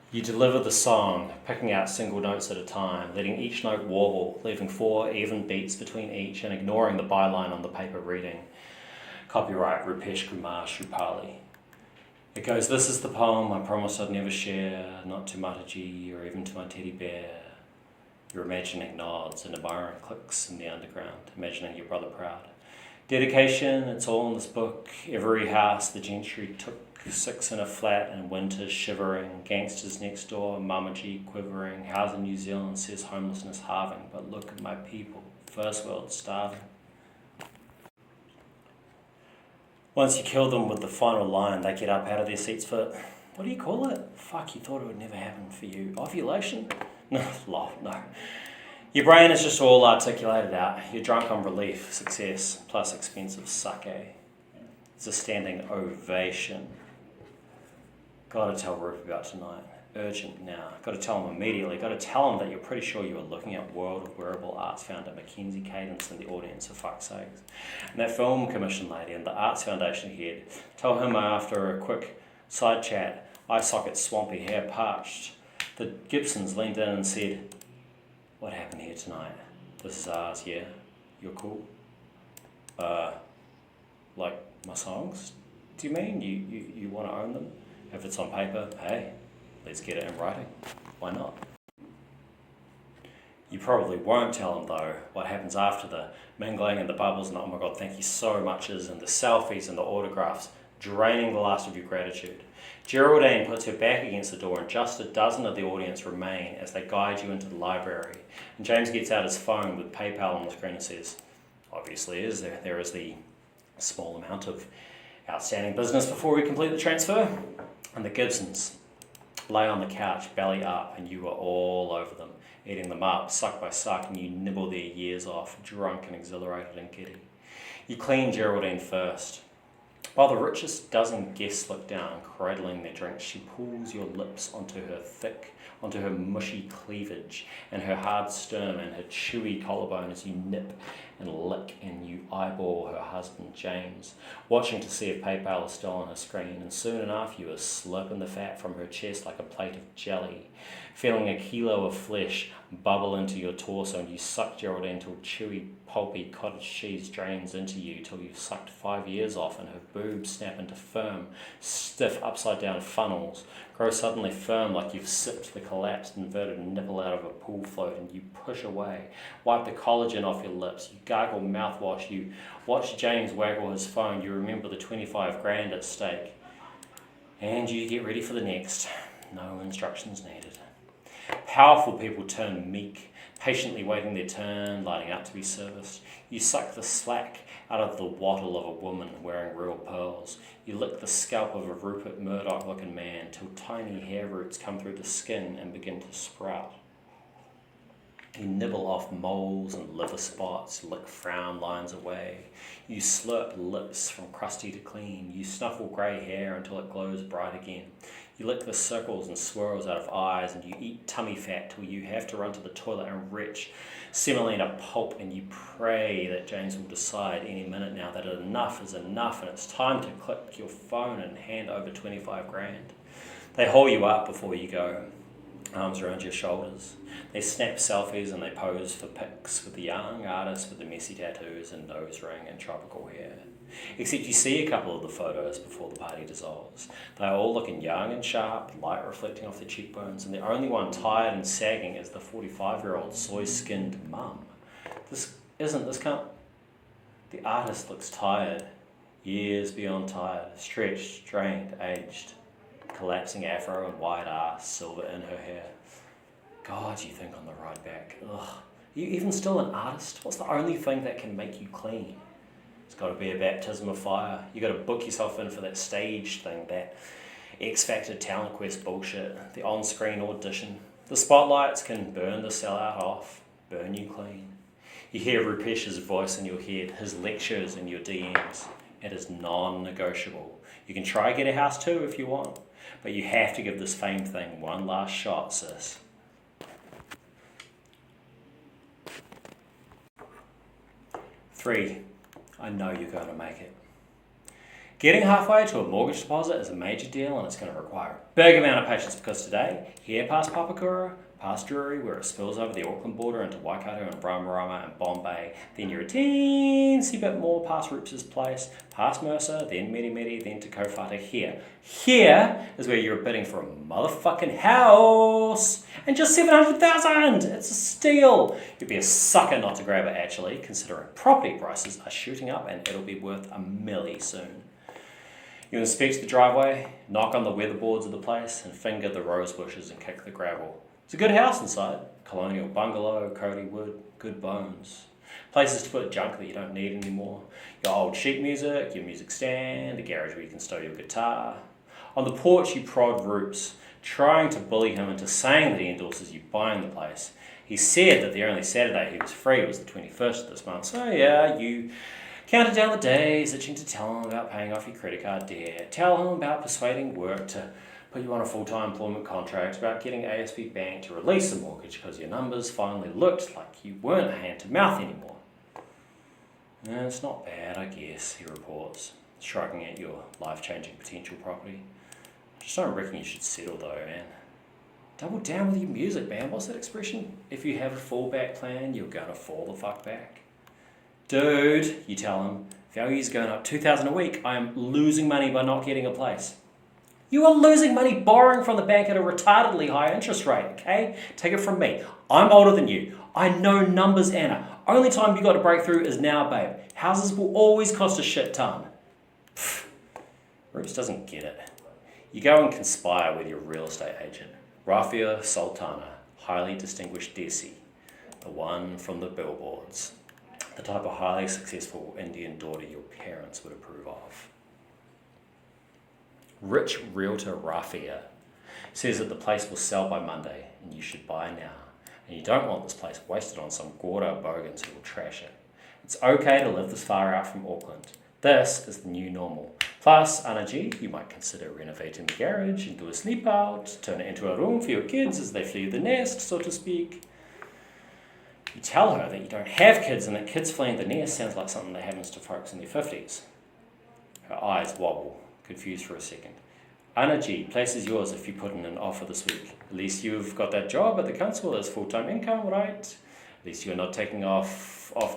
You deliver the song, picking out single notes at a time, letting each note warble, leaving 4 even beats between each and ignoring the byline on the paper reading. Copyright Rupesh Kumar Shrupali. It goes, this is the poem I promised I'd never share, not to Mataji or even to my teddy bear. You're imagining nods and admiring clicks in the underground, imagining your brother proud. Dedication, it's all in this book. Every house the gentry took, 6 in a flat and winters shivering, gangsters next door, mamaji quivering. How's in New Zealand says homelessness halving, but look at my people, first world starving. Once you kill them with the final line, they get up out of their seats for, what do you call it? Fuck, you thought it would never happen for you. Ovulation? No. Your brain is just all articulated out. You're drunk on relief, success, plus expensive sake. It's a standing ovation. Gotta tell Ruth about tonight. Urgent now. Gotta tell him immediately. Gotta tell him that you're pretty sure you were looking at World of Wearable Arts founder Mackenzie Cadence in the audience, for fuck's sakes. And that film commission lady and the Arts Foundation head. Tell him after a quick side chat, eye socket swampy, hair parched. The Gibsons leaned in and said, what happened here tonight? This is ours, yeah? You're cool? Like my songs? Do you mean you want to own them? If it's on paper, hey, let's get it in writing. Why not? You probably won't tell them though what happens after the mingling and the bubbles and oh my god, thank you so much is and the selfies and the autographs, draining the last of your gratitude. Geraldine puts her back against the door and just a dozen of the audience remain as they guide you into the library. And James gets out his phone with PayPal on the screen and says, obviously there is the small amount of outstanding business before we complete the transfer. And the Gibsons lay on the couch, belly up, and you are all over them, eating them up, suck by suck, and you nibble their years off, drunk and exhilarated and giddy. You clean Geraldine first. While the richest dozen guests look down, cradling their drinks, she pulls your lips onto her mushy cleavage and her hard sternum and her chewy collarbone as you nip and lick and you eyeball her husband James, watching to see if PayPal is still on her screen, and soon enough you are slurping the fat from her chest like a plate of jelly, feeling a kilo of flesh bubble into your torso, and you suck Geraldine till chewy, pulpy cottage cheese drains into you till you've sucked 5 years off and her boobs snap into firm, stiff, upside-down funnels, grow suddenly firm like you've sipped the collapsed, inverted nipple out of a pool float, and you push away, wipe the collagen off your lips, you gargle mouthwash, you watch James waggle his phone, you remember the 25 grand at stake, and you get ready for the next. No instructions needed. Powerful people turn meek, patiently waiting their turn, lining up to be serviced. You suck the slack out of the wattle of a woman wearing real pearls. You lick the scalp of a Rupert Murdoch-looking man till tiny hair roots come through the skin and begin to sprout. You nibble off moles and liver spots, lick frown lines away. You slurp lips from crusty to clean. You snuffle grey hair until it glows bright again. You lick the circles and swirls out of eyes, and you eat tummy fat till you have to run to the toilet and retch semolina pulp, and you pray that James will decide any minute now that enough is enough and it's time to click your phone and hand over 25 grand. They haul you up before you go, arms around your shoulders. They snap selfies and they pose for pics with the young artist with the messy tattoos and nose ring and tropical hair. Except you see a couple of the photos before the party dissolves. They're all looking young and sharp, light reflecting off their cheekbones, and the only one tired and sagging is the 45-year-old soy-skinned mum. The artist looks tired. Years beyond tired, stretched, drained, aged, collapsing afro and wide ass, silver in her hair. God, you think on the ride back. Ugh. Are you even still an artist? What's the only thing that can make you clean? It's got to be a baptism of fire. You got to book yourself in for that stage thing, that X Factor talent quest bullshit, the on-screen audition. The spotlights can burn the sellout off, burn you clean. You hear Rupesh's voice in your head, his lectures in your DMs. It is non-negotiable. You can try get a house too if you want, but you have to give this fame thing one last shot, sis. Three, I know you're going to make it. Getting halfway to a mortgage deposit is a major deal and it's going to require a big amount of patience because today, here past Papakura, past Drury, where it spills over the Auckland border into Waikato and Brahmarama and Bombay, then you're a teensy bit more past Roops' place, past Mercer, then Meri, then to Kowhata here. Here is where you're bidding for a motherfucking house and just 700,000. It's a steal. You'd be a sucker not to grab it actually, considering property prices are shooting up and it'll be worth a milli soon. You inspect the driveway, knock on the weatherboards of the place, and finger the rose bushes and kick the gravel. It's a good house inside. Colonial bungalow, Cody wood, good bones. Places to put junk that you don't need anymore. Your old sheet music, your music stand, a garage where you can stow your guitar. On the porch you prod Roops, trying to bully him into saying that he endorses you buying the place. He said that the only Saturday he was free was the 21st of this month. So yeah, you counted down the days, itching to tell him about paying off your credit card debt. Tell him about persuading work to put you on a full-time employment contract, about getting ASB Bank to release the mortgage because your numbers finally looked like you weren't hand-to-mouth anymore. It's not bad, I guess, he reports, shrugging at your life-changing potential property. I just don't reckon you should settle though, man. Double down with your music, man. What's that expression? If you have a fallback plan, you're gonna fall the fuck back. Dude, you tell him, value's going up 2,000 a week. I am losing money by not getting a place. You are losing money borrowing from the bank at a retardedly high interest rate, okay? Take it from me. I'm older than you. I know numbers, Anna. Only time you got to break through is now, babe. Houses will always cost a shit ton. Roops doesn't get it. You go and conspire with your real estate agent, Rafia Sultana, highly distinguished Desi, the one from the billboards, the type of highly successful Indian daughter your parents would approve of. Rich realtor Rafia says that the place will sell by Monday and you should buy now. And you don't want this place wasted on some Gordo bogans who will trash it. It's okay to live this far out from Auckland. This is the new normal. Plus, Anaji, you might consider renovating the garage into a sleep out, turn it into a room for your kids as they flee the nest, so to speak. You tell her that you don't have kids and that kids fleeing the nest sounds like something that happens to folks in their 50s. Her eyes wobble, confused for a second. Anaji, place is yours if you put in an offer this week. At least you've got that job at the council as full-time income, right? At least you're not taking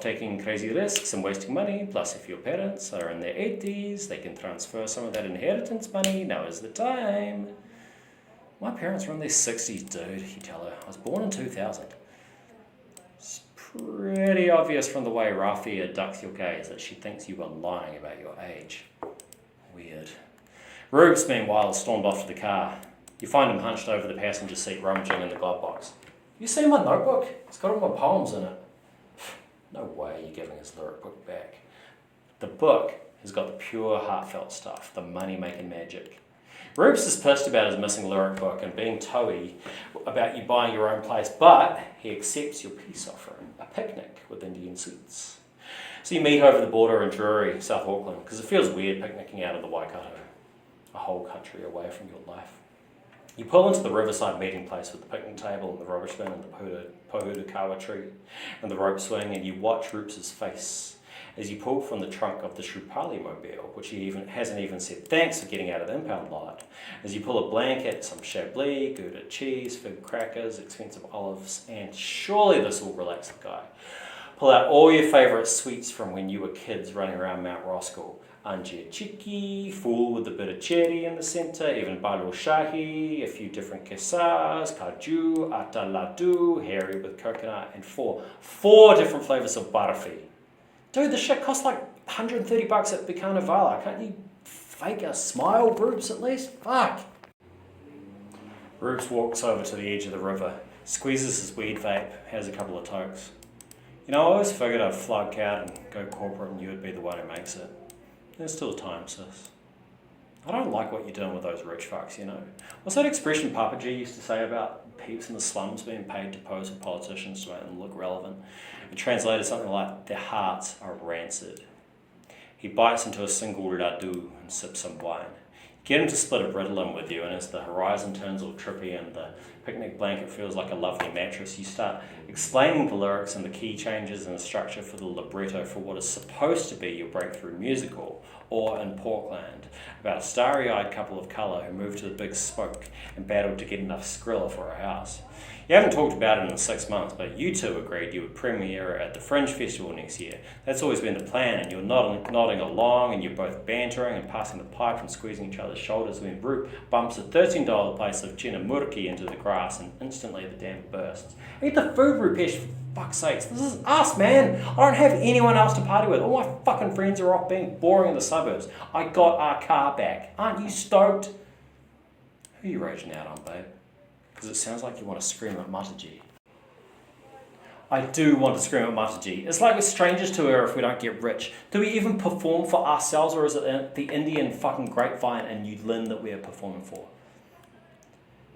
taking crazy risks and wasting money. Plus, if your parents are in their 80s, they can transfer some of that inheritance money. Now is the time. My parents are in their 60s, dude, you tell her. I was born in 2000. It's pretty obvious from the way Rafia ducks your gaze that she thinks you are lying about your age. Weird. Rubes, meanwhile, stormed off to the car. You find him hunched over the passenger seat, rummaging in the glove box. You see my notebook? It's got all my poems in it. No way you're giving his lyric book back. The book has got the pure, heartfelt stuff, the money-making magic. Rubes is pissed about his missing lyric book and being toey about you buying your own place, but he accepts your peace offering, a picnic with Indian seats. So you meet over the border in Drury, South Auckland, because it feels weird picnicking out of the Waikato, a whole country away from your life. You pull into the riverside meeting place with the picnic table and the rubbish bin and the pohutukawa tree and the rope swing, and you watch Rupes' face as you pull from the trunk of the Shrupali mobile, which he hasn't even said thanks for getting out of the impound lot, as you pull a blanket, some chablis, Gouda cheese, fig crackers, expensive olives, and surely this will relax the guy. Pull out all your favourite sweets from when you were kids running around Mount Roscoe. Anjir chiki, full with a bit of cherry in the centre, even balu shahi, a few different kesars, kaju, atta ladu, hairy with coconut, and four different flavours of barfi. Dude, the shit costs like $130 at Carnival. Can't you fake a smile, Roops, at least? Fuck. Roops walks over to the edge of the river, squeezes his weed vape, has a couple of tokes. You know, I always figured I'd flunk out and go corporate and you would be the one who makes it. There's still time, sis. I don't like what you're doing with those rich fucks, you know. What's that expression Papa G used to say about peeps in the slums being paid to pose with politicians to make them look relevant? It translated something like, their hearts are rancid. He bites into a single ladoo and sips some wine. Get him to split a Ritalin with you, and as the horizon turns all trippy and the picnic blanket feels like a lovely mattress, you start explaining the lyrics and the key changes in the structure for the libretto for what is supposed to be your breakthrough musical, or in Portland, about a starry-eyed couple of colour who moved to the big spoke and battled to get enough Skrilla for a house. You haven't talked about it in 6 months, but you two agreed you would premiere at the Fringe Festival next year. That's always been the plan, and you're nodding along, and you're both bantering and passing the pipe and squeezing each other's shoulders when Roop bumps a $13 place of Chinamurki into the grass, and instantly the dam bursts. Eat the food, Rupesh, for fuck's sakes. This is us, man. I don't have anyone else to party with. All my fucking friends are off being boring in the suburbs. I got our car back. Aren't you stoked? Who are you raging out on, babe? Because it sounds like you want to scream at Mataji. I do want to scream at Mataji. It's like we're strangers to her if we don't get rich. Do we even perform for ourselves, or is it the Indian fucking grapevine and New Lynn that we're performing for?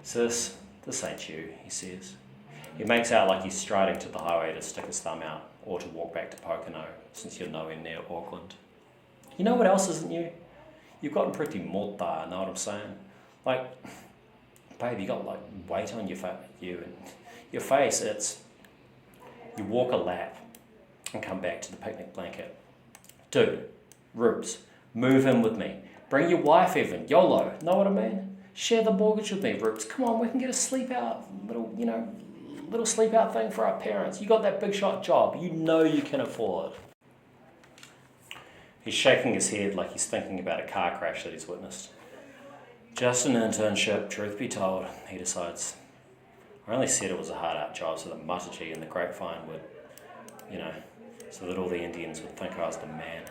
Sis, this ain't you, he says. He makes out like he's striding to the highway to stick his thumb out, or to walk back to Pocono, since you're nowhere near Auckland. You know what else isn't you? You've gotten pretty morta, know what I'm saying? Like, babe, you got like weight on your face. It's you walk a lap and come back to the picnic blanket. Dude, Rubes, move in with me. Bring your wife even. YOLO, know what I mean? Share the mortgage with me, Rubes. Come on, we can get a sleep out, little sleep out thing for our parents. You got that big shot job. You know you can afford. He's shaking his head like he's thinking about a car crash that he's witnessed. Just an internship, truth be told, he decides. I only said it was a hard out job so that Mataji and the grapevine would, so that all the Indians would think I was the man.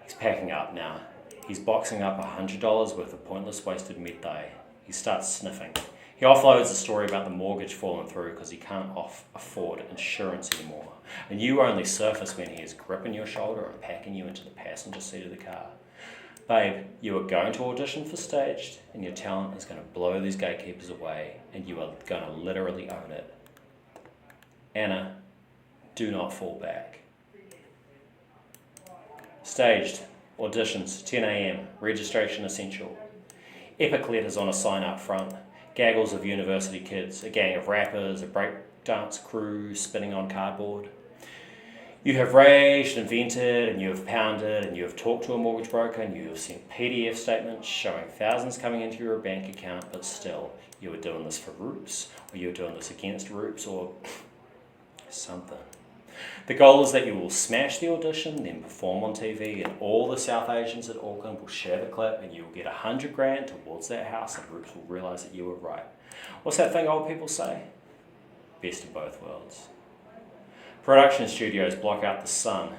He's packing up now. He's boxing up $100 worth of pointless wasted midday. He starts sniffing. He offloads the story about the mortgage falling through because he can't afford insurance anymore. And you only surface when he is gripping your shoulder and packing you into the passenger seat of the car. Babe, you are going to audition for Staged, and your talent is going to blow these gatekeepers away, and you are going to literally own it. Anna, do not fall back. Staged, auditions, 10 a.m, registration essential. Epic letters on a sign up front, gaggles of university kids, a gang of rappers, a breakdance crew spinning on cardboard. You have raged and vented, and you have pounded, and you have talked to a mortgage broker, and you have sent PDF statements showing thousands coming into your bank account, but still, you were doing this for Roops, or you were doing this against Roops, or something. The goal is that you will smash the audition, then perform on TV, and all the South Asians at Auckland will share the clip, and you will get $100,000 towards that house, and Roops will realise that you were right. What's that thing old people say? Best of both worlds. Production studios block out the sun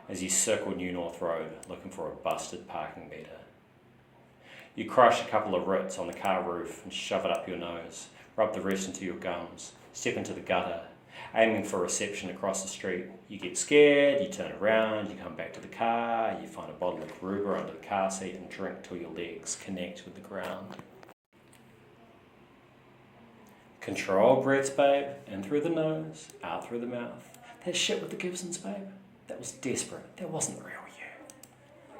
as you circle New North Road looking for a busted parking meter. You crush a couple of Ritz on the car roof and shove it up your nose, rub the rest into your gums, step into the gutter, aiming for reception across the street. You get scared, you turn around, you come back to the car, you find a bottle of Kruger under the car seat and drink till your legs connect with the ground. Control breaths, babe, in through the nose, out through the mouth. That shit with the Gibsons, babe, that was desperate. That wasn't real you.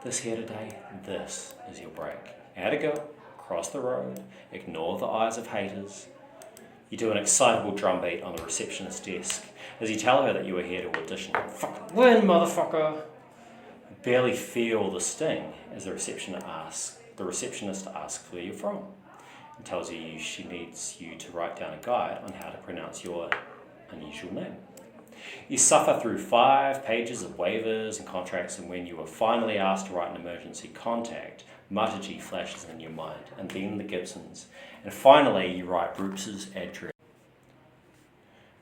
This here today, this is your break. Out to go, cross the road, ignore the eyes of haters. You do an excitable drum beat on the receptionist's desk as you tell her that you are here to audition. Fucking win, motherfucker! You barely feel the sting as the receptionist asks where you're from and tells you she needs you to write down a guide on how to pronounce your unusual name. You suffer through 5 pages of waivers and contracts, and when you are finally asked to write an emergency contact, Mataji flashes in your mind, and then the Gibsons. And finally, you write Brooks's address.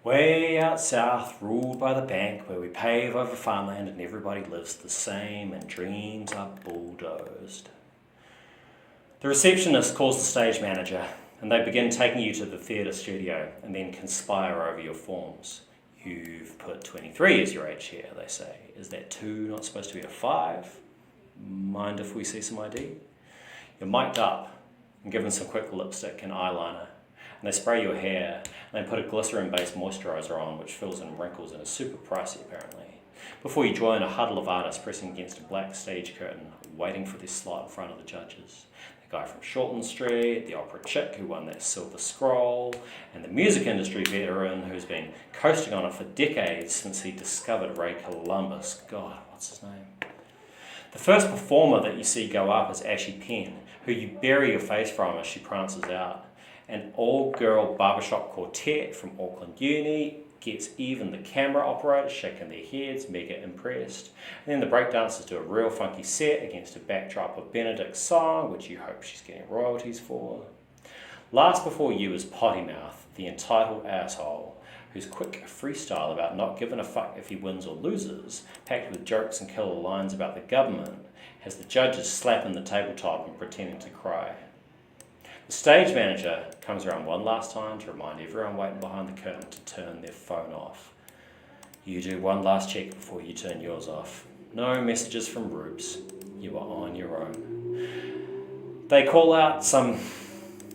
Way out south, ruled by the bank, where we pave over farmland and everybody lives the same and dreams are bulldozed. The receptionist calls the stage manager and they begin taking you to the theatre studio and then conspire over your forms. You've put 23 as your age here, they say. Is that 2 not supposed to be a 5? Mind if we see some ID? You're mic'd up and given some quick lipstick and eyeliner. And they spray your hair and they put a glycerin-based moisturiser on which fills in wrinkles and is super pricey apparently. Before you join a huddle of artists pressing against a black stage curtain, waiting for their slot in front of the judges. The guy from Shortland Street, the opera chick who won that Silver Scroll, and the music industry veteran who's been coasting on it for decades since he discovered Ray Columbus. God, what's his name? The first performer that you see go up is Ashy Penn, who you bury your face from as she prances out. An all-girl barbershop quartet from Auckland Uni gets even the camera operators shaking their heads, mega impressed. And then the breakdancers do a real funky set against a backdrop of Benedict's song, which you hope she's getting royalties for. Last before you is Potty Mouth, the entitled asshole, whose quick freestyle about not giving a fuck if he wins or loses, packed with jokes and killer lines about the government, has the judges slapping the tabletop and pretending to cry. The stage manager comes around one last time to remind everyone waiting behind the curtain to turn their phone off. You do one last check before you turn yours off. No messages from Rubes. You are on your own. They call out some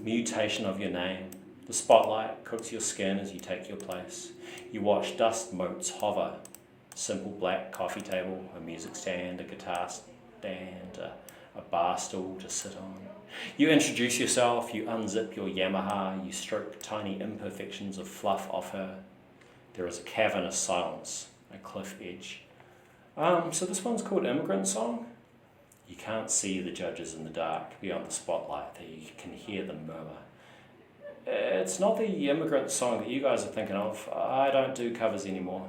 mutation of your name. The spotlight cooks your skin as you take your place. You watch dust motes hover. Simple black coffee table, a music stand, a guitar stand, a bar stool to sit on. You introduce yourself, you unzip your Yamaha, you stroke tiny imperfections of fluff off her. There is a cavernous silence, a cliff edge. So this one's called Immigrant Song? You can't see the judges in the dark beyond the spotlight, that you can hear them murmur. It's not the Immigrant Song that you guys are thinking of. I don't do covers anymore.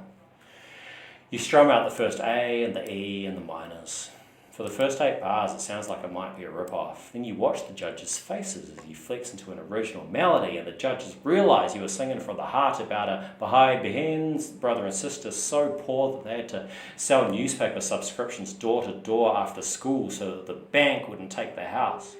You strum out the first A and the E and the minors. For the first 8 bars, it sounds like it might be a rip-off. Then you watch the judges' faces as you flex into an original melody, and the judges realise you were singing from the heart about a Baha'i Behen's brother and sister so poor that they had to sell newspaper subscriptions door to door after school so that the bank wouldn't take their house.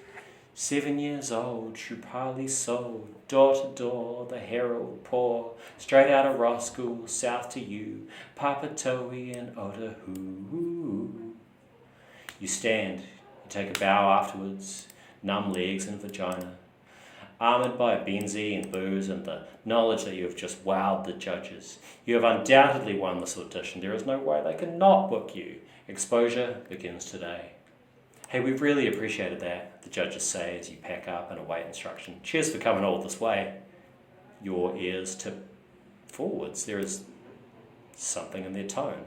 7 years old, Shrupali sold, door to door, the herald pour, straight out of Ross School, south to you, Papatoe and Otahu. You stand, you take a bow afterwards, numb legs and vagina, armoured by a Benzie and booze and the knowledge that you have just wowed the judges. You have undoubtedly won this audition. There is no way they can not book you. Exposure begins today. Hey, we've really appreciated that, the judges say as you pack up and await instruction. Cheers for coming all this way. Your ears tip forwards. There is something in their tone.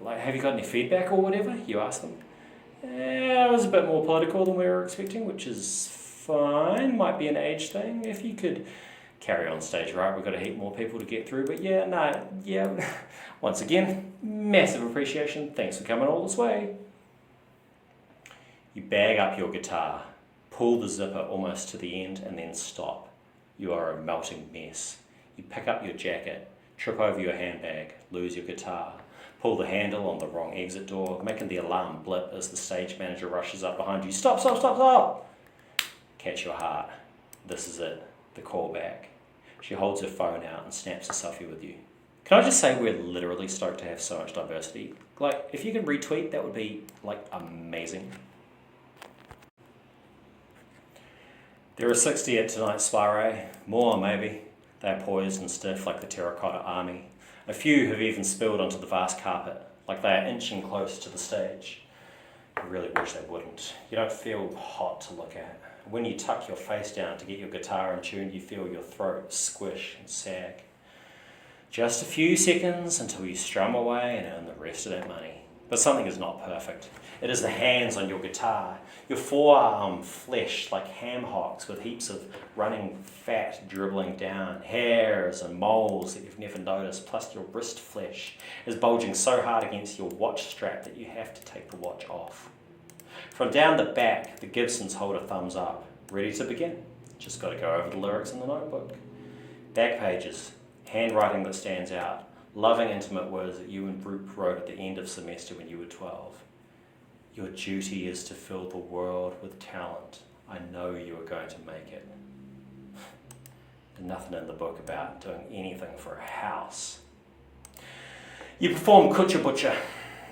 Have you got any feedback or whatever? You ask them. It was a bit more political than we were expecting, which is fine. Might be an age thing. If you could carry on stage right, we've got a heap more people to get through. But once again, massive appreciation. Thanks for coming all this way. You bag up your guitar, pull the zipper almost to the end, and then stop. You are a melting mess. You pick up your jacket, trip over your handbag, lose your guitar, pull the handle on the wrong exit door, making the alarm blip as the stage manager rushes up behind you. Stop, stop, stop, stop! Catch your heart. This is it, the callback. She holds her phone out and snaps a selfie with you. Can I just say we're literally stoked to have so much diversity? If you can retweet, that would be, amazing. There are 60 at tonight's soiree. More, maybe. They're poised and stiff like the terracotta army. A few have even spilled onto the vast carpet, like they are inching close to the stage. I really wish they wouldn't. You don't feel hot to look at. When you tuck your face down to get your guitar in tune, you feel your throat squish and sag. Just a few seconds until you strum away and earn the rest of that money. But something is not perfect. It is the hands on your guitar, your forearm flesh like ham hocks with heaps of running fat dribbling down, hairs and moles that you've never noticed, plus your wrist flesh is bulging so hard against your watch strap that you have to take the watch off. From down the back, the Gibsons hold a thumbs up, ready to begin. Just got to go over the lyrics in the notebook. Back pages, handwriting that stands out, loving intimate words that you and Brooke wrote at the end of semester when you were 12. Your duty is to fill the world with talent. I know you are going to make it. And nothing in the book about doing anything for a house. You perform Kutcha Butcha.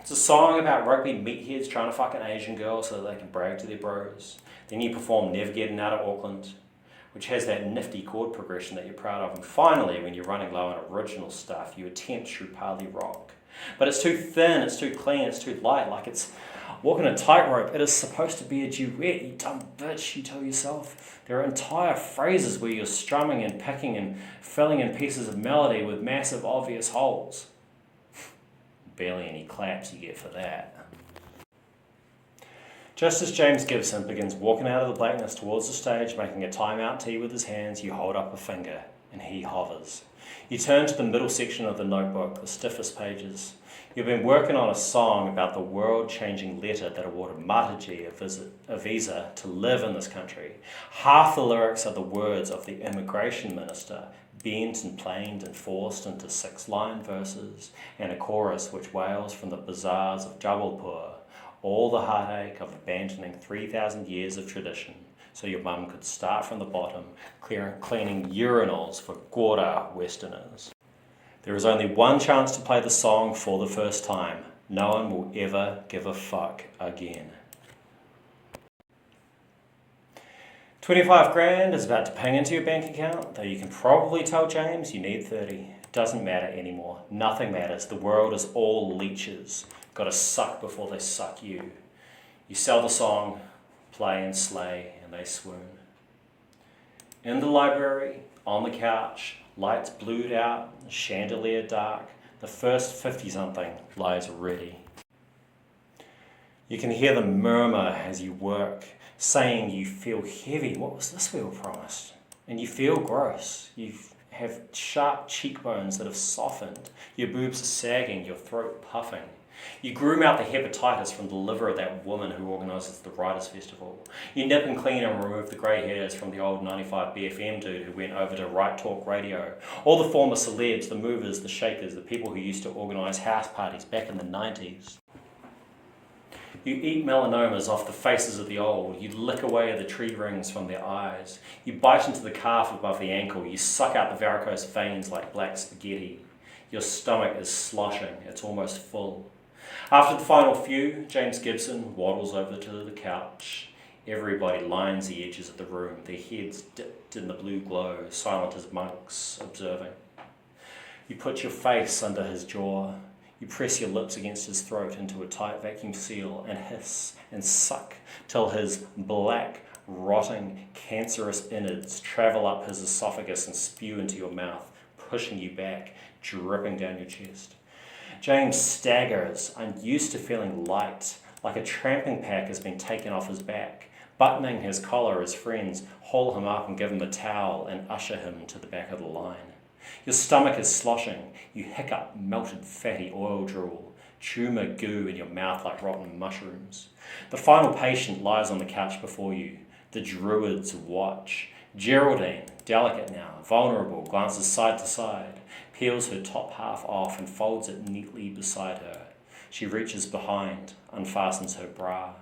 It's a song about rugby meatheads trying to fuck an Asian girl so that they can brag to their bros. Then you perform Never Getting Out of Auckland, which has that nifty chord progression that you're proud of. And finally, when you're running low on original stuff, you attempt Shrupali rock. But it's too thin, it's too clean, it's too light, like it's walking a tightrope. It is supposed to be a duet, you dumb bitch, you tell yourself. There are entire phrases where you're strumming and picking and filling in pieces of melody with massive obvious holes. Barely any claps you get for that. Just as James Gibson begins walking out of the blackness towards the stage, making a time-out T with his hands, you hold up a finger, and he hovers. You turn to the middle section of the notebook, the stiffest pages. You've been working on a song about the world-changing letter that awarded Mataji a visa to live in this country. Half the lyrics are the words of the immigration minister, bent and planed and forced into 6-line verses, and a chorus which wails from the bazaars of Jabalpur, all the heartache of abandoning 3,000 years of tradition, so your mum could start from the bottom, cleaning urinals for Gora Westerners. There is only one chance to play the song for the first time. No one will ever give a fuck again. 25 grand is about to ping into your bank account, though you can probably tell James you need 30. It doesn't matter anymore. Nothing matters. The world is all leeches. Got to suck before they suck you. You sell the song, play and slay, and they swoon. In the library, on the couch, lights blued out, chandelier dark, the first 50-something lies ready. You can hear them murmur as you work, saying you feel heavy. What was this we were promised? And you feel gross. You have sharp cheekbones that have softened. Your boobs are sagging, your throat puffing. You groom out the hepatitis from the liver of that woman who organises the Writers' Festival. You nip and clean and remove the grey hairs from the old 95 BFM dude who went over to Right Talk Radio. All the former celebs, the movers, the shakers, the people who used to organise house parties back in the 90s. You eat melanomas off the faces of the old. You lick away the tree rings from their eyes. You bite into the calf above the ankle. You suck out the varicose veins like black spaghetti. Your stomach is sloshing. It's almost full. After the final few, James Gibson waddles over to the couch. Everybody lines the edges of the room, their heads dipped in the blue glow, silent as monks, observing. You put your face under his jaw. You press your lips against his throat into a tight vacuum seal and hiss and suck till his black, rotting, cancerous innards travel up his esophagus and spew into your mouth, pushing you back, dripping down your chest. James staggers, unused to feeling light, like a tramping pack has been taken off his back. Buttoning his collar, his friends haul him up and give him a towel and usher him to the back of the line. Your stomach is sloshing. You hiccup melted fatty oil drool, tumour goo in your mouth like rotten mushrooms. The final patient lies on the couch before you. The druids watch. Geraldine, delicate now, vulnerable, glances side to side, peels her top half off and folds it neatly beside her. She reaches behind, unfastens her bra.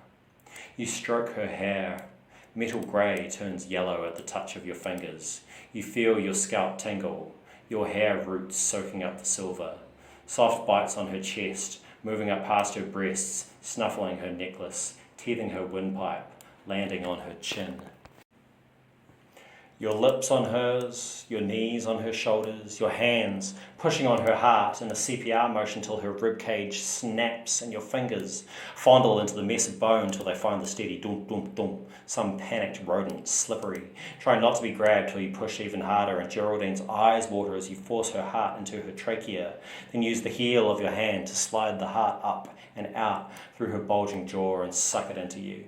You stroke her hair. Metal grey turns yellow at the touch of your fingers. You feel your scalp tingle, your hair roots soaking up the silver. Soft bites on her chest, moving up past her breasts, snuffling her necklace, teething her windpipe, landing on her chin. Your lips on hers, your knees on her shoulders, your hands pushing on her heart in a CPR motion till her ribcage snaps and your fingers fondle into the mess of bone till they find the steady dum dum dum, some panicked rodent, slippery. Try not to be grabbed till you push even harder and Geraldine's eyes water as you force her heart into her trachea, then use the heel of your hand to slide the heart up and out through her bulging jaw and suck it into you.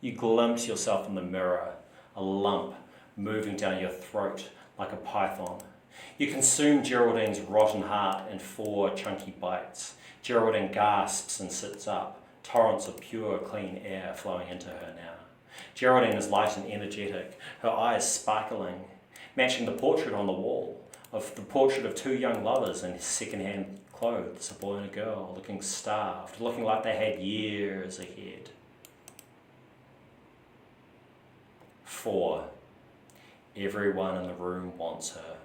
You glimpse yourself in the mirror, a lump moving down your throat like a python. You consume Geraldine's rotten heart in 4 chunky bites. Geraldine gasps and sits up, torrents of pure, clean air flowing into her now. Geraldine is light and energetic, her eyes sparkling, matching the portrait on the wall of the portrait of two young lovers in second-hand clothes, a boy and a girl, looking starved, looking like they had years ahead. 4. Everyone in the room wants her.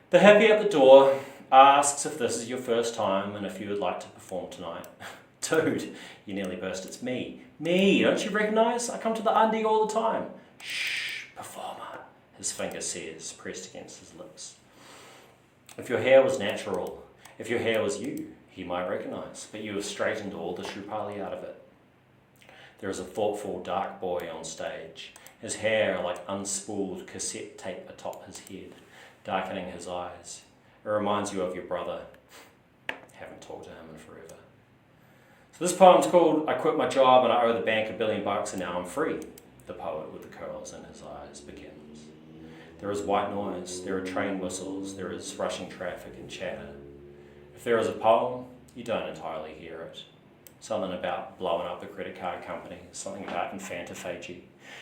The hippie at the door asks if this is your first time and if you would like to perform tonight. Dude, you nearly burst. It's me. Me, don't you recognise? I come to the undie all the time. Shh, performer, his finger says, pressed against his lips. If your hair was natural, if your hair was you, he might recognise, but you have straightened all the Shrupali out of it. There is a thoughtful dark boy on stage, his hair like unspooled cassette tape atop his head, darkening his eyes. It reminds you of your brother. Haven't talked to him in forever. So this poem's called I Quit My Job and I Owe the Bank $1 billion and Now I'm Free. The poet with the curls in his eyes begins. There is white noise, there are train whistles, there is rushing traffic and chatter. If there is a poem, you don't entirely hear it. Something about blowing up a credit card company, something about infantiphagy,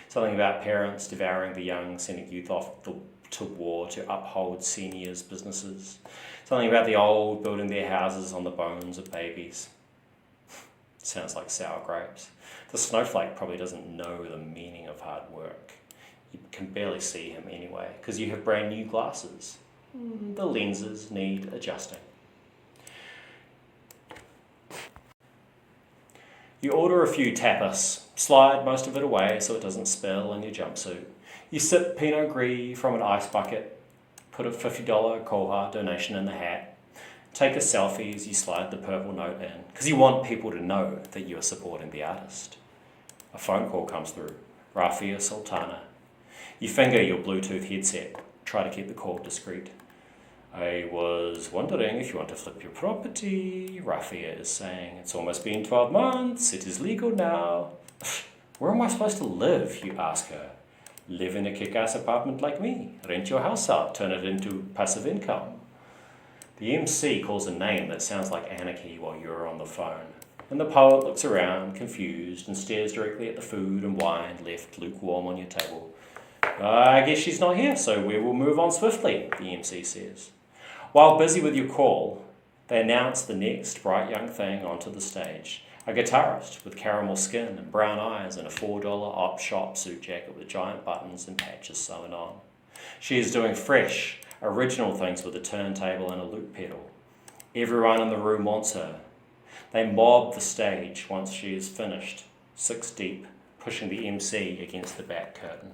something about parents devouring the young, sending youth off to war to uphold seniors' businesses, something about the old building their houses on the bones of babies. Sounds like sour grapes. The snowflake probably doesn't know the meaning of hard work. You can barely see him anyway, because you have brand new glasses. The lenses need adjusting. You order a few tapas, slide most of it away so it doesn't spill in your jumpsuit. You sip Pinot Gris from an ice bucket, put a $50 Koha donation in the hat, take a selfie as you slide the purple note in, because you want people to know that you are supporting the artist. A phone call comes through, Rafia Sultana. You finger your Bluetooth headset, try to keep the call discreet. I was wondering if you want to flip your property, Rafia is saying. It's almost been 12 months, it is legal now. Where am I supposed to live, you ask her. Live in a kick-ass apartment like me, rent your house out, turn it into passive income. The MC calls a name that sounds like anarchy while you're on the phone, and the poet looks around, confused, and stares directly at the food and wine left lukewarm on your table. I guess she's not here, so we will move on swiftly, the MC says. While busy with your call, they announce the next bright young thing onto the stage. A guitarist with caramel skin and brown eyes and a $4 op shop suit jacket with giant buttons and patches sewn on. She is doing fresh, original things with a turntable and a loop pedal. Everyone in the room wants her. They mob the stage once she is finished, 6 deep, pushing the MC against the back curtain.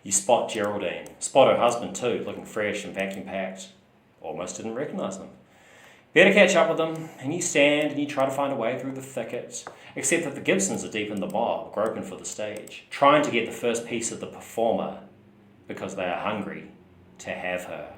You spot Geraldine, spot her husband too, looking fresh and vacuum packed. Almost didn't recognise them. Better catch up with them, and you stand and you try to find a way through the thicket, except that the Gibsons are deep in the mob, groping for the stage, trying to get the first piece of the performer, because they are hungry to have her.